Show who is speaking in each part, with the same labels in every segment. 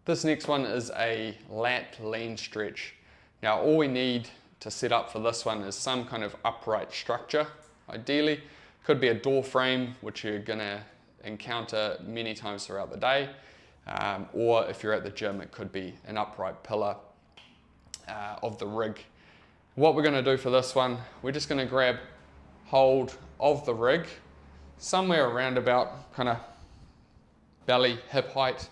Speaker 1: This next one is a lat lean stretch. Now all we need to set up for this one is some kind of upright structure, ideally. Could be a door frame, which you're gonna encounter many times throughout the day, or if you're at the gym, it could be an upright pillar of the rig. What we're gonna do for this one, we're just gonna grab hold of the rig, somewhere around about kind of belly, hip height,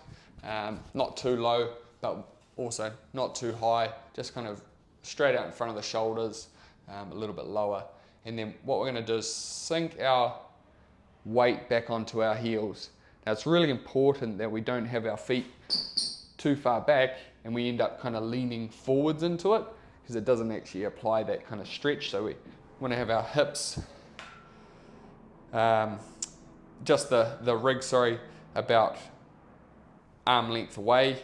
Speaker 1: not too low, but also not too high, just kind of straight out in front of the shoulders, a little bit lower. And then what we're going to do is sink our weight back onto our heels. Now it's really important that we don't have our feet too far back and we end up kind of leaning forwards into it, because it doesn't actually apply that kind of stretch. So we want to have our hips, just the rig, about arm length away,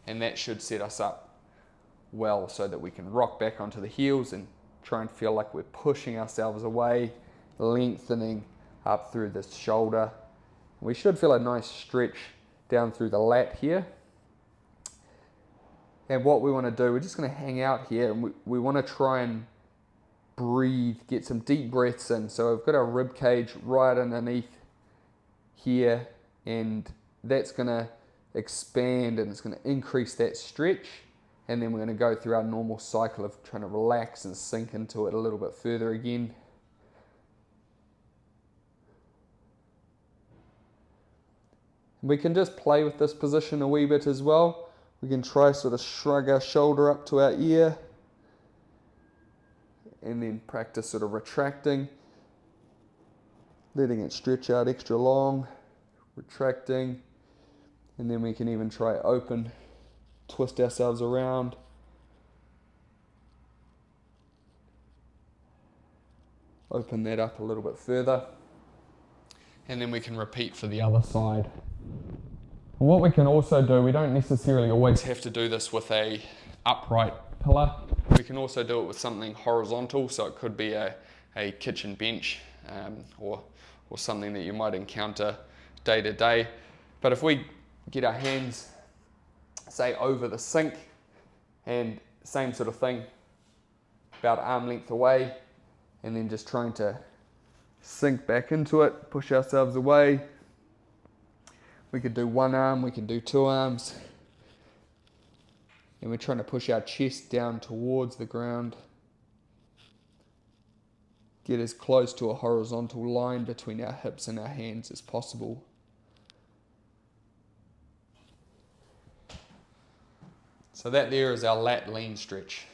Speaker 1: and that should set us up well so that we can rock back onto the heels and try and feel like we're pushing ourselves away, lengthening up through the shoulder. We should feel a nice stretch down through the lat here. And what we want to do, we're just going to hang out here, and we want to try and breathe, get some deep breaths in. So we've got our rib cage right underneath here, and that's going to expand and it's going to increase that stretch. And then we're going to go through our normal cycle of trying to relax and sink into it a little bit further again. We can just play with this position a wee bit as well. We can try sort of shrug our shoulder up to our ear and then practice sort of retracting, letting it stretch out extra long, retracting, and then we can even try open, twist ourselves around. Open that up a little bit further. And then we can repeat for the other side. And what we can also do, we don't necessarily always have to do this with a upright pillar. We can also do it with something horizontal, so it could be a kitchen bench or something that you might encounter day to day. But if we get our hands, say, over the sink, and same sort of thing, about arm length away, and then just trying to sink back into it, push ourselves away. We could do one arm, we can do two arms, and we're trying to push our chest down towards the ground. Get as close to a horizontal line between our hips and our hands as possible. So that there is our lat lean stretch.